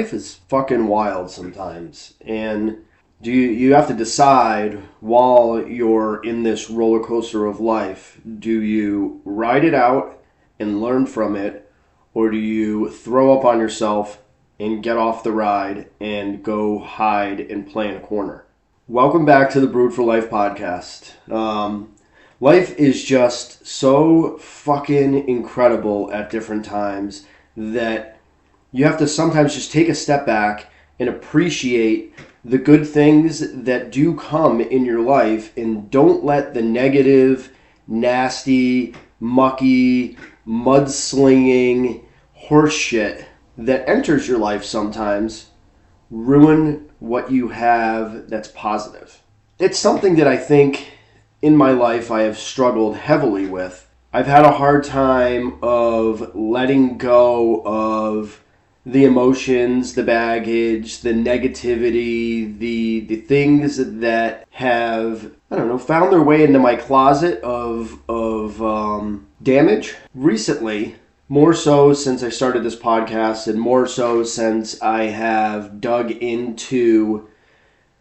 life is fucking wild sometimes. And you have to decide while you're in this roller coaster of life, do you ride it out and learn from it, or do you throw up on yourself and get off the ride and go hide and play in a corner? Welcome back to the Brewed for Life podcast. Life is just so fucking incredible at different times that you have to sometimes just take a step back and appreciate the good things that do come in your life, and don't let the negative, nasty, mucky, mudslinging horseshit that enters your life sometimes ruin what you have that's positive. It's something that I think in my life I have struggled heavily with. I've had a hard time of letting go of the emotions, the baggage, the negativity, the things that have, found their way into my closet of damage. Recently, more so since I started this podcast, and more so since I have dug into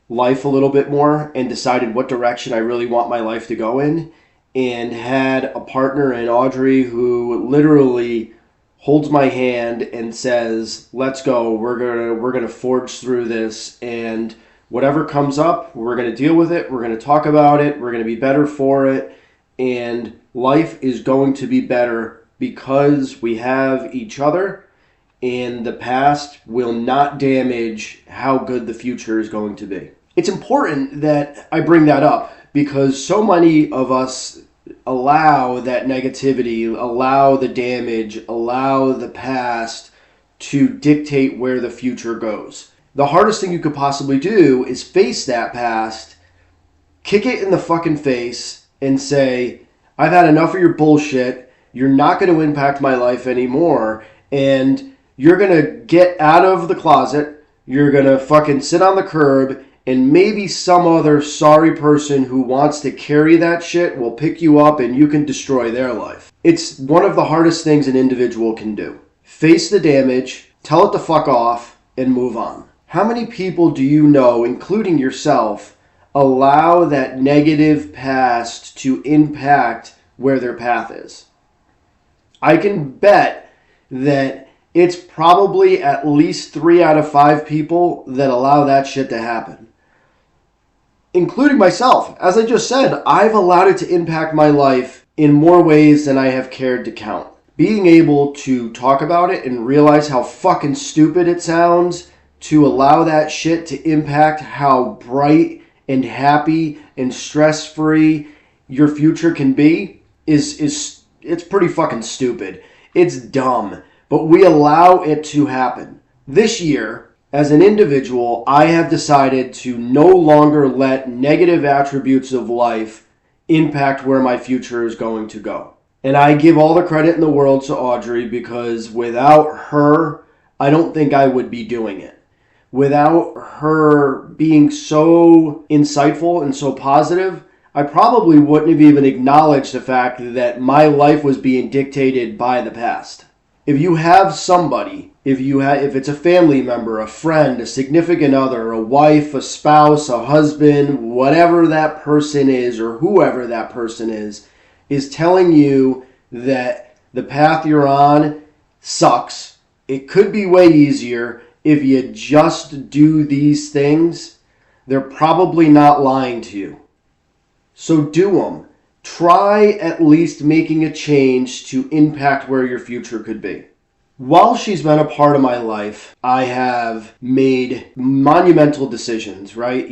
life a little bit more and decided what direction I really want my life to go in, and had a partner in Audrey who literally holds my hand and says, let's go, we're gonna forge through this, and whatever comes up, we're gonna deal with it, we're gonna talk about it, we're gonna be better for it, and life is going to be better because we have each other, and the past will not damage how good the future is going to be. It's important that I bring that up because so many of us allow that negativity, allow the damage, allow the past to dictate where the future goes. The hardest thing you could possibly do is face that past, kick it in the fucking face, and say, I've had enough of your bullshit, you're not going to impact my life anymore, and you're going to get out of the closet, you're going to fucking sit on the curb, and maybe some other sorry person who wants to carry that shit will pick you up and you can destroy their life. It's one of the hardest things an individual can do. Face the damage, tell it to fuck off, and move on. How many people do you know, including yourself, allow that negative past to impact where their path is? I can bet that it's probably at least 3 out of 5 people that allow that shit to happen. Including myself. As I just said, I've allowed it to impact my life in more ways than I have cared to count. Being able to talk about it and realize how fucking stupid it sounds, to allow that shit to impact how bright and happy and stress-free your future can be, it's pretty fucking stupid. It's dumb. But we allow it to happen. This year, as an individual, I have decided to no longer let negative attributes of life impact where my future is going to go. And I give all the credit in the world to Audrey, because without her, I don't think I would be doing it. Without her being so insightful and so positive, I probably wouldn't have even acknowledged the fact that my life was being dictated by the past. If you have somebody, if it's a family member, a friend, a significant other, a wife, a spouse, a husband, whatever that person is, or whoever that person is telling you that the path you're on sucks, it could be way easier if you just do these things, they're probably not lying to you. So do them. Try at least making a change to impact where your future could be. While she's been a part of my life, I have made monumental decisions, right?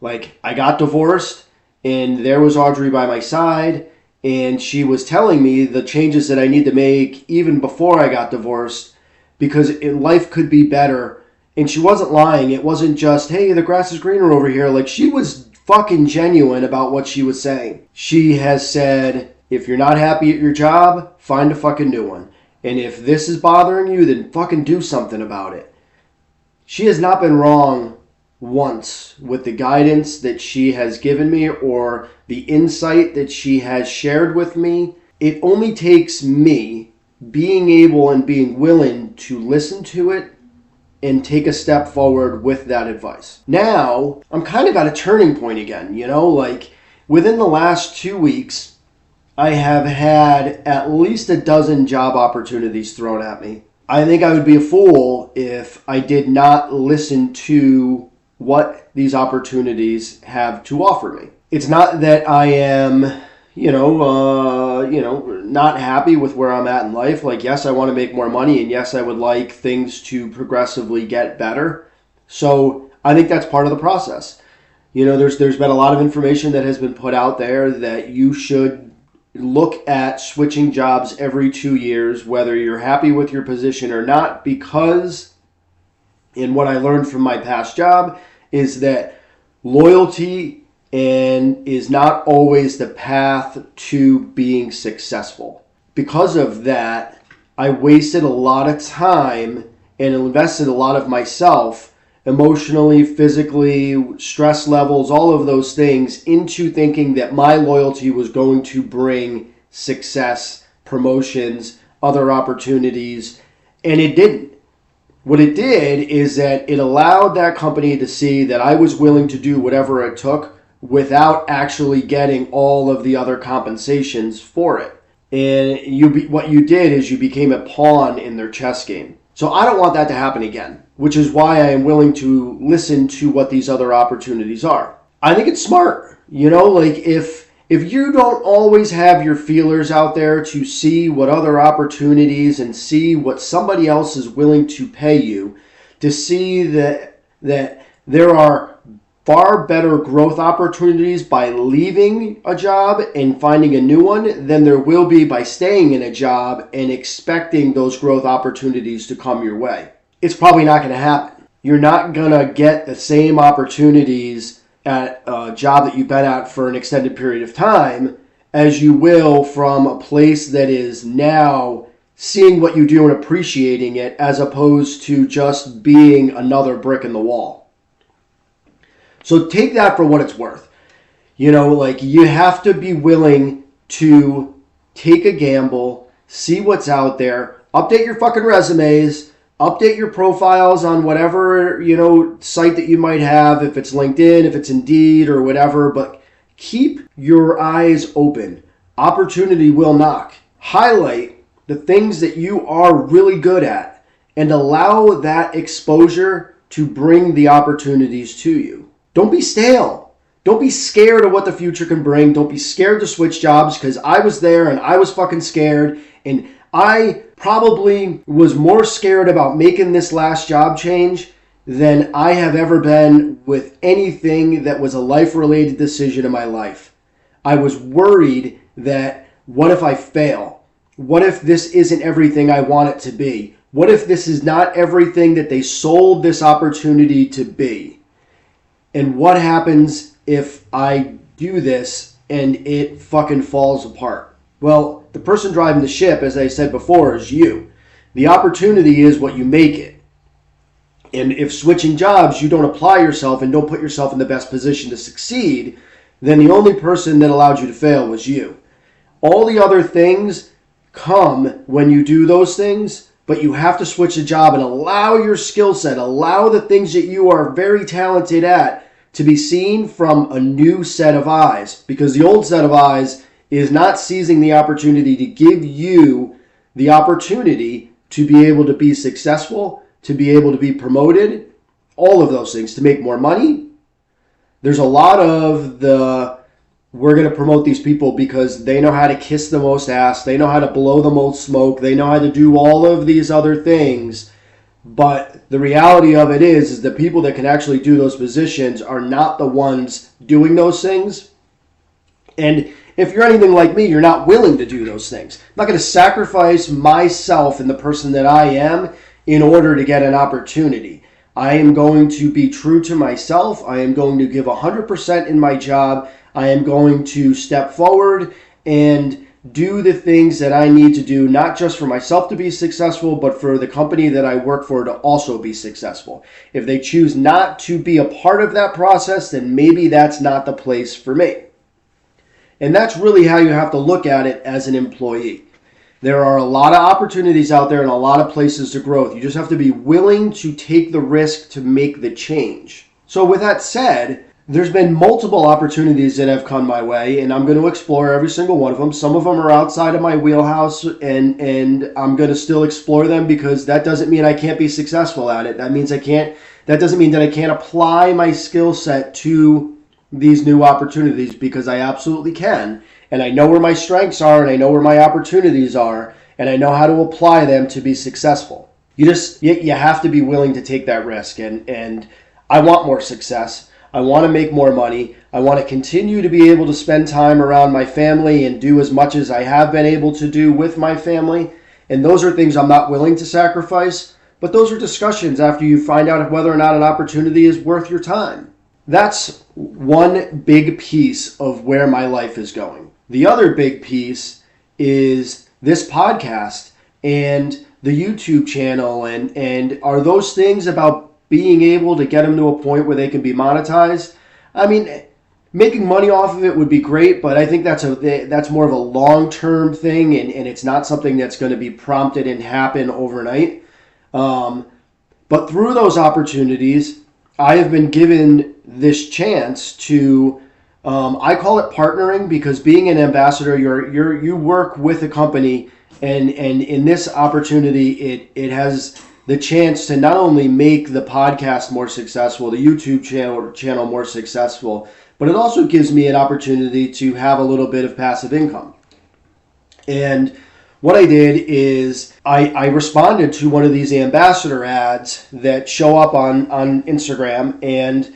Like I got divorced and there was Audrey by my side, and she was telling me the changes that I need to make even before I got divorced, because life could be better. And she wasn't lying. It wasn't just, hey, the grass is greener over here. Like, she was fucking genuine about what she was saying. She has said, if you're not happy at your job, find a fucking new one. And if this is bothering you, then fucking do something about it. She has not been wrong once with the guidance that she has given me or the insight that she has shared with me. It only takes me being able and being willing to listen to it and take a step forward with that advice. Now, I'm kind of at a turning point again, like within the last 2 weeks, I have had at least a dozen job opportunities thrown at me. I think I would be a fool if I did not listen to what these opportunities have to offer me. It's not that I am, not happy with where I'm at in life. Like, yes, I want to make more money, and yes, I would like things to progressively get better. So I think that's part of the process. There's been a lot of information that has been put out there that you should look at switching jobs every 2 years, whether you're happy with your position or not, because, and what I learned from my past job is that loyalty and is not always the path to being successful. Because of that, I wasted a lot of time and invested a lot of myself emotionally, physically, stress levels, all of those things into thinking that my loyalty was going to bring success, promotions, other opportunities, and it didn't. What it did is that it allowed that company to see that I was willing to do whatever it took without actually getting all of the other compensations for it. And what you did is you became a pawn in their chess game. So I don't want that to happen again, which is why I am willing to listen to what these other opportunities are. I think it's smart. Like if you don't always have your feelers out there to see what other opportunities and see what somebody else is willing to pay you, to see that there are far better growth opportunities by leaving a job and finding a new one than there will be by staying in a job and expecting those growth opportunities to come your way. It's probably not going to happen. You're not going to get the same opportunities at a job that you've been at for an extended period of time as you will from a place that is now seeing what you do and appreciating it, as opposed to just being another brick in the wall. So take that for what it's worth. You have to be willing to take a gamble, see what's out there, update your fucking resumes, update your profiles on whatever, site that you might have, if it's LinkedIn, if it's Indeed or whatever, but keep your eyes open. Opportunity will knock. Highlight the things that you are really good at and allow that exposure to bring the opportunities to you. Don't be stale. Don't be scared of what the future can bring. Don't be scared to switch jobs, because I was there and I was fucking scared. And I probably was more scared about making this last job change than I have ever been with anything that was a life-related decision in my life. I was worried that, what if I fail? What if this isn't everything I want it to be? What if this is not everything that they sold this opportunity to be? And what happens if I do this and it fucking falls apart? Well, the person driving the ship, as I said before, is you. The opportunity is what you make it. And if switching jobs, you don't apply yourself and don't put yourself in the best position to succeed, then the only person that allowed you to fail was you. All the other things come when you do those things, but you have to switch the job and allow your skill set, allow the things that you are very talented at to be seen from a new set of eyes, because the old set of eyes is not seizing the opportunity to give you the opportunity to be able to be successful, to be able to be promoted, all of those things, to make more money. There's a lot of we're going to promote these people because they know how to kiss the most ass, they know how to blow the most smoke, they know how to do all of these other things. But the reality of it is the people that can actually do those positions are not the ones doing those things. And if you're anything like me, you're not willing to do those things. I'm not going to sacrifice myself and the person that I am in order to get an opportunity. I am going to be true to myself. I am going to give 100% in my job. I am going to step forward and do the things that I need to do, not just for myself to be successful, but for the company that I work for to also be successful. If they choose not to be a part of that process, then maybe that's not the place for me. And that's really how you have to look at it as an employee. There are a lot of opportunities out there and a lot of places to grow. You just have to be willing to take the risk to make the change. So with that said, there's been multiple opportunities that have come my way, and I'm going to explore every single one of them. Some of them are outside of my wheelhouse, and I'm going to still explore them, because that doesn't mean I can't be successful at it. That doesn't mean that I can't apply my skill set to these new opportunities, because I absolutely can. And I know where my strengths are, and I know where my opportunities are, and I know how to apply them to be successful. You have to be willing to take that risk, and I want more success. I want to make more money. I want to continue to be able to spend time around my family and do as much as I have been able to do with my family. And those are things I'm not willing to sacrifice. But those are discussions after you find out whether or not an opportunity is worth your time. That's one big piece of where my life is going. The other big piece is this podcast and the YouTube channel. And are those things about being able to get them to a point where they can be monetized? I mean, making money off of it would be great, but I think that's more of a long-term thing, and it's not something that's going to be prompted and happen overnight. But through those opportunities, I have been given this chance to, I call it partnering, because being an ambassador, you work with a company, and in this opportunity, it has the chance to not only make the podcast more successful, the YouTube channel more successful, but it also gives me an opportunity to have a little bit of passive income. And what I did is I responded to one of these ambassador ads that show up on Instagram, and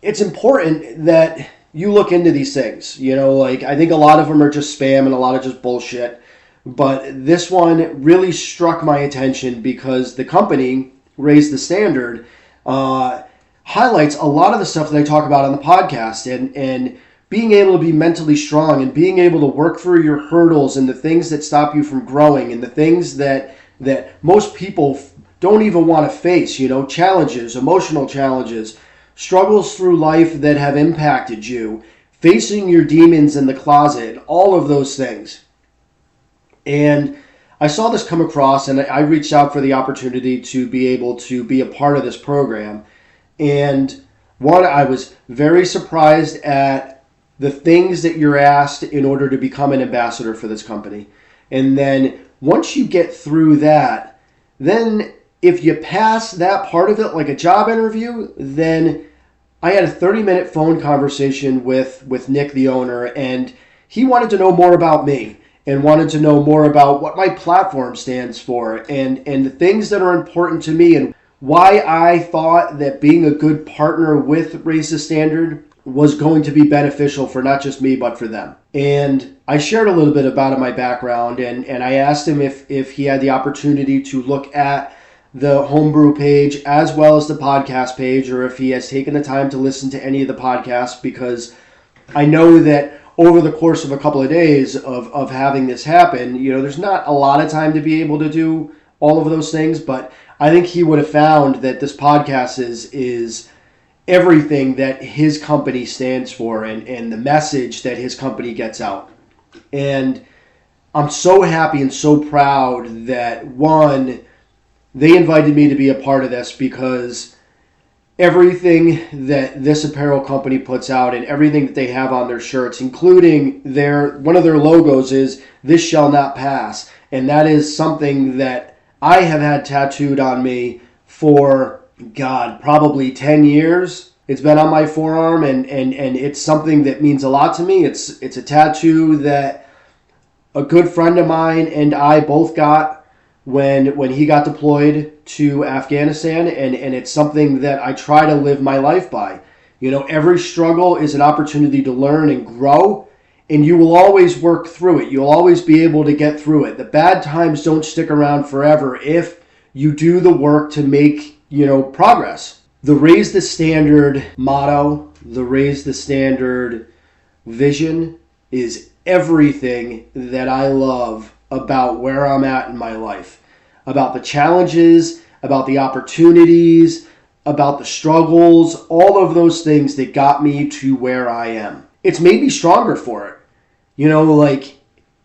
it's important that you look into these things. I think a lot of them are just spam and a lot of just bullshit. But this one really struck my attention because the company, Raise the Standard, highlights a lot of the stuff that I talk about on the podcast, and being able to be mentally strong and being able to work through your hurdles and the things that stop you from growing and the things that most people don't even want to face, challenges, emotional challenges, struggles through life that have impacted you, facing your demons in the closet, all of those things. And I saw this come across, and I reached out for the opportunity to be able to be a part of this program. And I was very surprised at the things that you're asked in order to become an ambassador for this company. And then once you get through that, then if you pass that part of it, like a job interview, then I had a 30-minute phone conversation with Nick, the owner, and he wanted to know more about me, and wanted to know more about what my platform stands for, and the things that are important to me, and why I thought that being a good partner with Raise the Standard was going to be beneficial for not just me, but for them. And I shared a little bit about my background, and I asked him if he had the opportunity to look at the Homebrew page as well as the podcast page, or if he has taken the time to listen to any of the podcasts, because I know that over the course of a couple of days of having this happen, there's not a lot of time to be able to do all of those things, but I think he would have found that this podcast is everything that his company stands for, and the message that his company gets out. And I'm so happy and so proud that, one, they invited me to be a part of this, because everything that this apparel company puts out and everything that they have on their shirts, including one of their logos, is "This shall not pass." And that is something that I have had tattooed on me for, probably 10 years. It's been on my forearm, and it's something that means a lot to me. It's a tattoo that a good friend of mine and I both got when he got deployed to Afghanistan, and it's something that I try to live my life by. Every struggle is an opportunity to learn and grow, and you will always work through it. You'll always be able to get through it. The bad times don't stick around forever if you do the work to make, progress. The Raise the Standard motto, the Raise the Standard vision is everything that I love about where I'm at in my life, about the challenges, about the opportunities, about the struggles, all of those things that got me to where I am. It's made me stronger for it.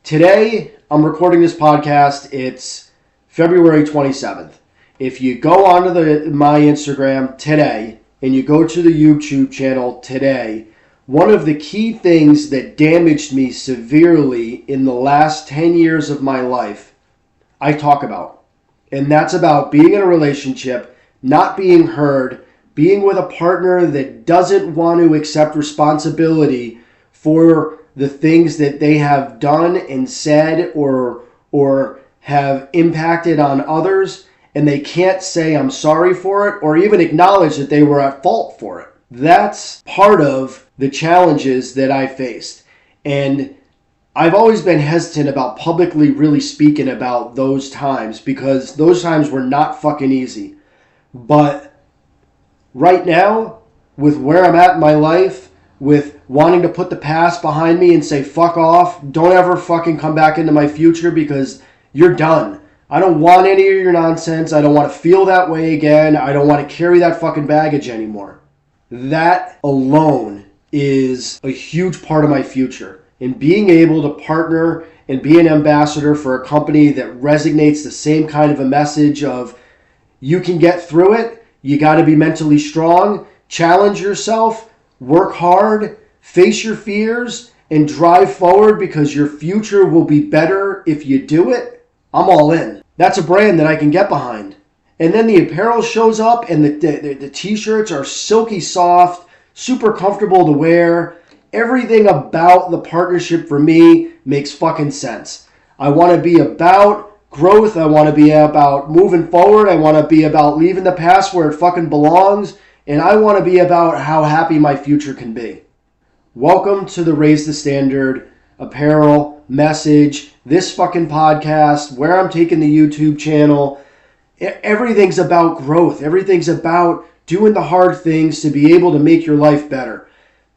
Today I'm recording this podcast. It's February 27th. If you go onto my Instagram today and you go to the YouTube channel today, one of the key things that damaged me severely in the last 10 years of my life, I talk about. And that's about being in a relationship, not being heard, being with a partner that doesn't want to accept responsibility for the things that they have done and said or have impacted on others, and they can't say I'm sorry for it or even acknowledge that they were at fault for it. That's part of the challenges that I faced. And I've always been hesitant about publicly really speaking about those times because those times were not fucking easy. But right now, with where I'm at in my life, with wanting to put the past behind me and say, fuck off, don't ever fucking come back into my future because you're done. I don't want any of your nonsense. I don't want to feel that way again. I don't want to carry that fucking baggage anymore. That alone is a huge part of my future. And being able to partner and be an ambassador for a company that resonates the same kind of a message of you can get through it, you got to be mentally strong, challenge yourself, work hard, face your fears, and drive forward because your future will be better if you do it. I'm all in. That's a brand that I can get behind. And then the apparel shows up and the t-shirts are silky soft, super comfortable to wear. Everything about the partnership for me makes fucking sense. I want to be about growth. I want to be about moving forward. I want to be about leaving the past where it fucking belongs. And I want to be about how happy my future can be. Welcome to the Raise the Standard apparel message, this fucking podcast, where I'm taking the YouTube channel. Everything's about growth. Everything's about doing the hard things to be able to make your life better.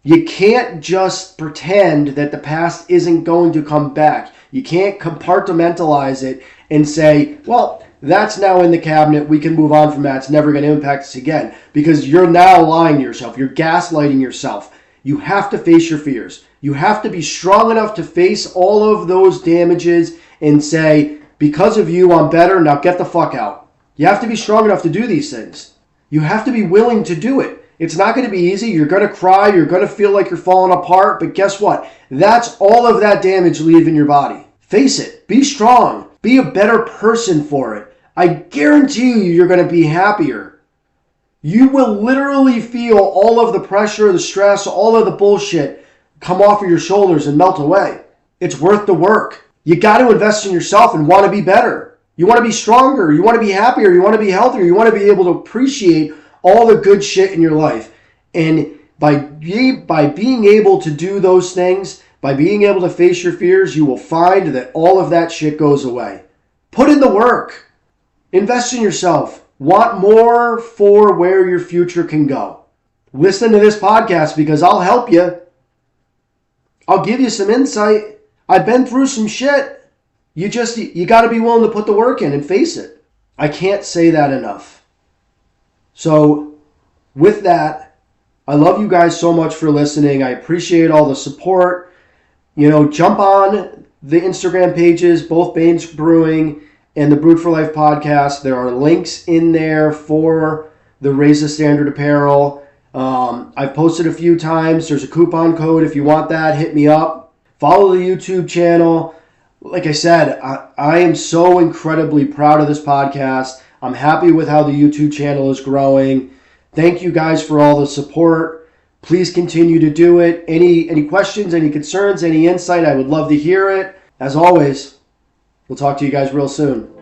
You can't just pretend that the past isn't going to come back. You can't compartmentalize it and say, well, that's now in the cabinet. We can move on from that. It's never going to impact us again. Because you're now lying to yourself. You're gaslighting yourself. You have to face your fears. You have to be strong enough to face all of those damages and say, because of you, I'm better. Now get the fuck out. You have to be strong enough to do these things. You have to be willing to do it. It's not going to be easy. You're going to cry. You're going to feel like you're falling apart. But guess what? That's all of that damage leaving your body. Face it. Be strong. Be a better person for it. I guarantee you're going to be happier. You will literally feel all of the pressure, the stress, all of the bullshit come off of your shoulders and melt away. It's worth the work. You got to invest in yourself and want to be better. You want to be stronger. You want to be happier. You want to be healthier. You want to be able to appreciate all the good shit in your life. And by being able to do those things, by being able to face your fears, you will find that all of that shit goes away. Put in the work. Invest in yourself. Want more for where your future can go. Listen to this podcast because I'll help you. I'll give you some insight. I've been through some shit. You got to be willing to put the work in and face it. I can't say that enough. So with that, I love you guys so much for listening. I appreciate all the support. Jump on the Instagram pages, both Baines Brewing and the Brewed for Life podcast. There are links in there for the Raise the Standard apparel. I've posted a few times. There's a coupon code. If you want that, hit me up. Follow the YouTube channel. Like I said, I am so incredibly proud of this podcast. I'm happy with how the YouTube channel is growing. Thank you guys for all the support. Please continue to do it. Any questions, any concerns, any insight, I would love to hear it. As always, we'll talk to you guys real soon.